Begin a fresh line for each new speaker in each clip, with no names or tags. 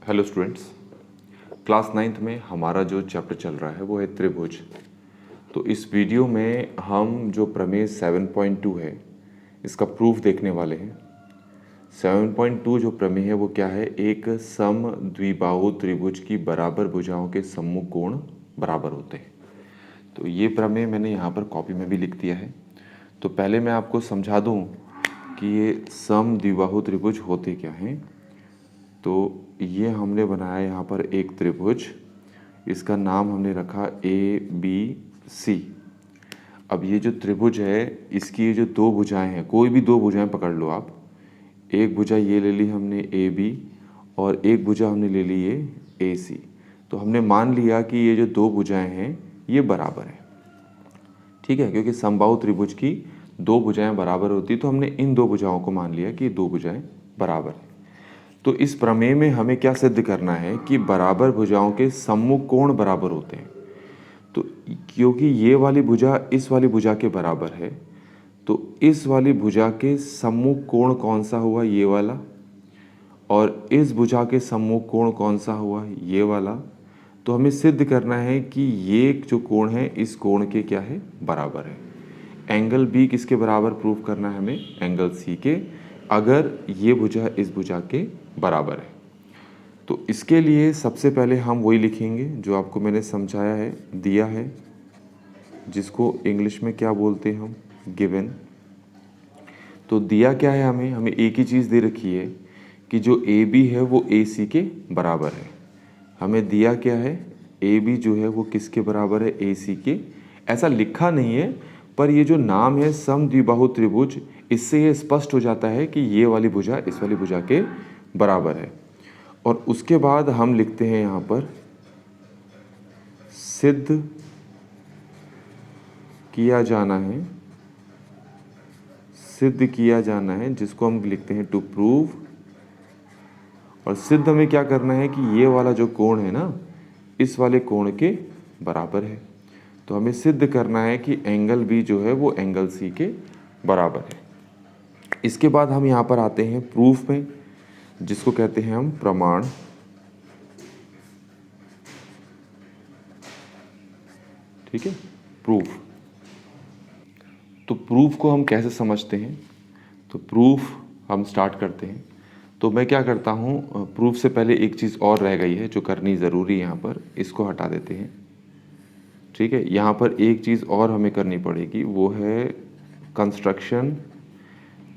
Hello students, class 9th में हमारा जो चैप्टर चल रहा है वो है त्रिभुज। तो इस वीडियो में हम जो प्रमेय 7.2 है इसका प्रूफ देखने वाले हैं। 7.2 जो प्रमेय है वो क्या है, एक सम द्विबाहु त्रिभुज की बराबर भुजाओं के सम्मुख कोण बराबर होते हैं। तो ये प्रमेय मैंने यहाँ पर कॉपी में भी लिख दिया है। तो पहले मैं आपको समझा दूँ कि ये सम द्विबाहु त्रिभुज होते क्या हैं। तो ये हमने बनाया यहाँ पर एक त्रिभुज, इसका नाम हमने रखा ABC। अब ये जो त्रिभुज है इसकी ये जो दो भुजाएं हैं, कोई भी दो भुजाएं पकड़ लो आप। एक भुजा ये ले ली हमने AB और एक भुजा हमने ले ली ये AC। तो हमने मान लिया कि ये जो दो भुजाएं हैं ये बराबर है, ठीक है, क्योंकि समबाहु त्रिभुज की दो भुजाएं बराबर होती, तो हमने इन दो भुजाओं को मान लिया कि ये दो भुजाएं बराबर हैं। तो इस प्रमेय में हमें क्या सिद्ध करना है कि बराबर भुजाओं के सम्मुख कोण बराबर होते हैं। तो क्योंकि ये वाली भुजा इस वाली भुजा के बराबर है, तो इस वाली भुजा के सम्मुख कोण कौन सा हुआ, ये वाला, और इस भुजा के सम्मुख कोण कौन सा हुआ, ये वाला। तो हमें सिद्ध करना है कि ये जो कोण है इस कोण के क्या है, बराबर है। एंगल बी किसके बराबर प्रूफ करना है हमें, एंगल सी के, अगर ये भुजा इस भुजा के बराबर है। तो इसके लिए सबसे पहले हम वही लिखेंगे जो आपको मैंने समझाया है, दिया है, जिसको इंग्लिश में क्या बोलते हैं हम, गिवन। तो दिया क्या है हमें एक ही चीज़ दे रखी है कि जो AB है वो AC के बराबर है। हमें दिया क्या है, AB जो है वो किसके बराबर है, AC के। ऐसा लिखा नहीं है, पर ये जो नाम है सम द्विबाहु त्रिभुज, इससे ये स्पष्ट हो जाता है कि ये वाली भुजा इस वाली भुजा के बराबर है। और उसके बाद हम लिखते हैं यहाँ पर सिद्ध किया जाना है, सिद्ध किया जाना है, जिसको हम लिखते हैं टू प्रूव। और सिद्ध हमें क्या करना है कि ये वाला जो कोण है ना इस वाले कोण के बराबर है। तो हमें सिद्ध करना है कि एंगल बी जो है वो एंगल सी के बराबर है। इसके बाद हम यहाँ पर आते हैं प्रूफ में, जिसको कहते हैं हम प्रमाण। ठीक है, प्रूफ। तो प्रूफ को हम कैसे समझते हैं, तो प्रूफ हम स्टार्ट करते हैं। तो मैं क्या करता हूँ, प्रूफ से पहले एक चीज़ और रह गई है जो करनी ज़रूरी है, यहाँ पर इसको हटा देते हैं। ठीक है, यहाँ पर एक चीज़ और हमें करनी पड़ेगी, वो है कंस्ट्रक्शन,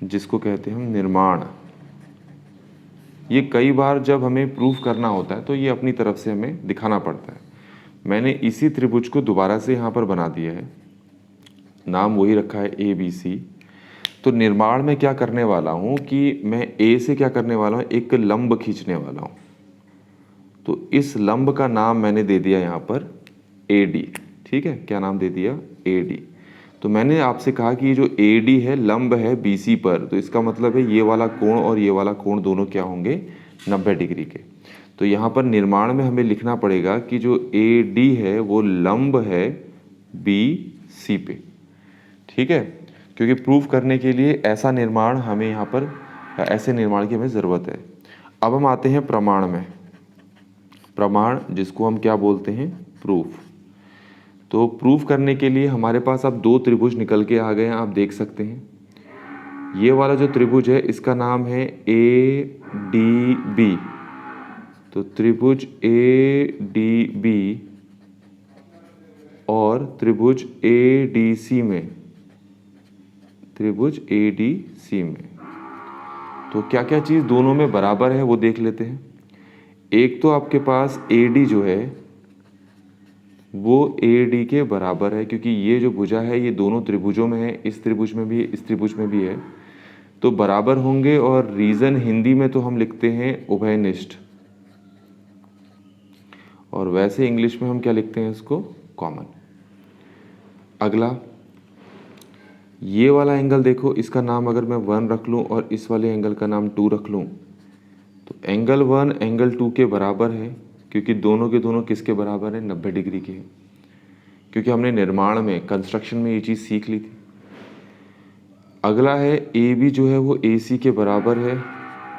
जिसको कहते हैं हम निर्माण। ये कई बार जब हमें प्रूफ करना होता है तो ये अपनी तरफ से हमें दिखाना पड़ता है। मैंने इसी त्रिभुज को दोबारा से यहाँ पर बना दिया है, नाम वही रखा है ABC। तो निर्माण में क्या करने वाला हूँ कि मैं A से क्या करने वाला हूँ, एक लंब खींचने वाला हूँ। तो इस लंब का नाम मैंने दे दिया यहाँ पर AD। ठीक है, क्या नाम दे दिया, AD। तो मैंने आपसे कहा कि ये जो AD है लंब है BC पर, तो इसका मतलब है ये वाला कोण और ये वाला कोण दोनों क्या होंगे, 90 डिग्री के। तो यहाँ पर निर्माण में हमें लिखना पड़ेगा कि जो AD है वो लंब है BC पे। ठीक है, क्योंकि प्रूफ करने के लिए ऐसा निर्माण हमें यहाँ पर, ऐसे निर्माण की हमें ज़रूरत है। अब हम आते हैं प्रमाण में। प्रमाण जिसको हम क्या बोलते हैं, प्रूफ। तो प्रूफ करने के लिए हमारे पास अब दो त्रिभुज निकल के आ गए हैं, आप देख सकते हैं। ये वाला जो त्रिभुज है इसका नाम है ADB। तो त्रिभुज ADB और त्रिभुज ADC में, त्रिभुज ADC में तो क्या क्या चीज़ दोनों में बराबर है वो देख लेते हैं। एक तो आपके पास AD जो है वो AD के बराबर है, क्योंकि ये जो भुजा है ये दोनों त्रिभुजों में है, इस त्रिभुज में भी है, इस त्रिभुज में भी है, तो बराबर होंगे। और रीज़न हिंदी में तो हम लिखते हैं उभयनिष्ठ, और वैसे इंग्लिश में हम क्या लिखते हैं इसको, कॉमन। अगला ये वाला एंगल देखो, इसका नाम अगर मैं 1 रख लूँ और इस वाले एंगल का नाम 2 रख लूँ, तो एंगल 1 एंगल 2 के बराबर है, क्योंकि दोनों के दोनों किसके बराबर है, 90 डिग्री के। क्योंकि हमने निर्माण में, कंस्ट्रक्शन में ये चीज़ सीख ली थी। अगला है AB जो है वो AC के बराबर है।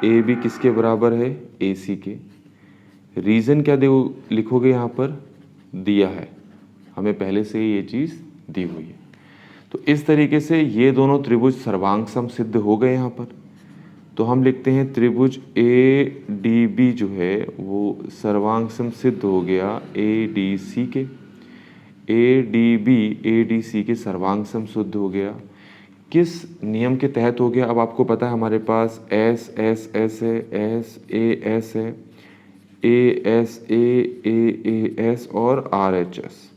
AB किसके बराबर है, AC के। रीज़न क्या दे लिखोगे यहाँ पर, दिया है, हमें पहले से ही ये चीज़ दी हुई है। तो इस तरीके से ये दोनों त्रिभुज सर्वांग सम सिद्ध हो गए यहाँ पर। तो हम लिखते हैं त्रिभुज ए डी बी जो है वो सर्वांग सम सिद्ध हो गया ए डी सी के, ए डी सी के सर्वांग सम सिद्ध हो गया। किस नियम के तहत हो गया, अब आपको पता है हमारे पास एस एस एस है, एस एस है, एस ए एस और आर एच एस।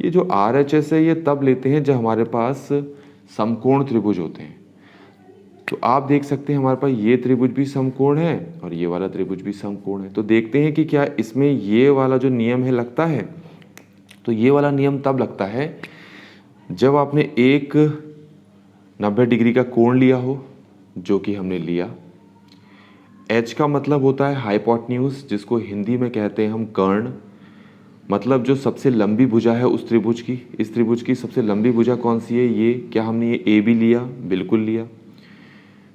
ये जो आर एच एस है ये तब लेते हैं जब हमारे पास समकोण त्रिभुज होते हैं। तो आप देख सकते हैं हमारे पास ये त्रिभुज भी समकोण है और ये वाला त्रिभुज भी समकोण है। तो देखते हैं कि क्या इसमें ये वाला जो नियम है लगता है। तो ये वाला नियम तब लगता है जब आपने एक 90 डिग्री का कोण लिया हो, जो कि हमने लिया। एच का मतलब होता है हाइपोटेन्यूज, जिसको हिंदी में कहते हैं हम कर्ण। मतलब जो सबसे लंबी भुजा है उस त्रिभुज की, इस त्रिभुज की सबसे लंबी भुजा कौन सी है, ये। क्या हमने ये ए भी लिया, बिल्कुल लिया।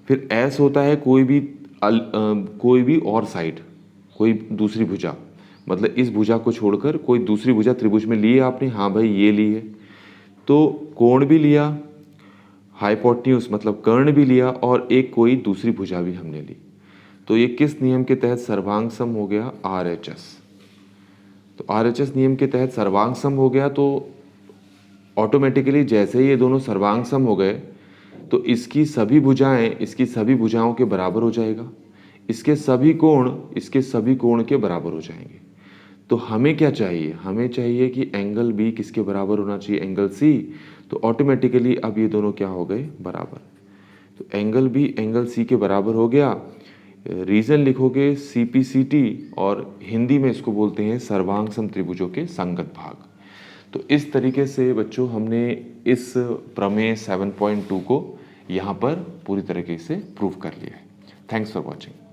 फिर एस होता है कोई भी और साइड, कोई दूसरी भुजा, मतलब इस भुजा को छोड़कर कोई दूसरी भुजा त्रिभुज में ली है आपने, हाँ भाई ये ली है। तो कोण भी लिया, हाइपोटेन्यूज मतलब कर्ण भी लिया और एक कोई दूसरी भुजा भी हमने ली। तो ये किस नियम के तहत सर्वांग सम हो गया, आर एच एस। तो आर एच एस नियम के तहत सर्वांग सम हो गया। तो ऑटोमेटिकली जैसे ही ये दोनों सर्वांग सम हो गए तो इसकी सभी भुजाओं के बराबर हो जाएगा, इसके सभी कोण के बराबर हो जाएंगे। तो हमें क्या चाहिए, हमें चाहिए कि एंगल बी किसके बराबर होना चाहिए, एंगल सी। तो ऑटोमेटिकली अब ये दोनों क्या हो गए, बराबर। तो एंगल बी एंगल सी के बराबर हो गया। रीजन लिखोगे CPCT और हिंदी में इसको बोलते हैं सर्वांग सम त्रिभुजों के संगत भाग। तो इस तरीके से बच्चों हमने इस प्रमेय 7.2 को यहाँ पर पूरी तरीके से प्रूव कर लिया है। Thanks for watching.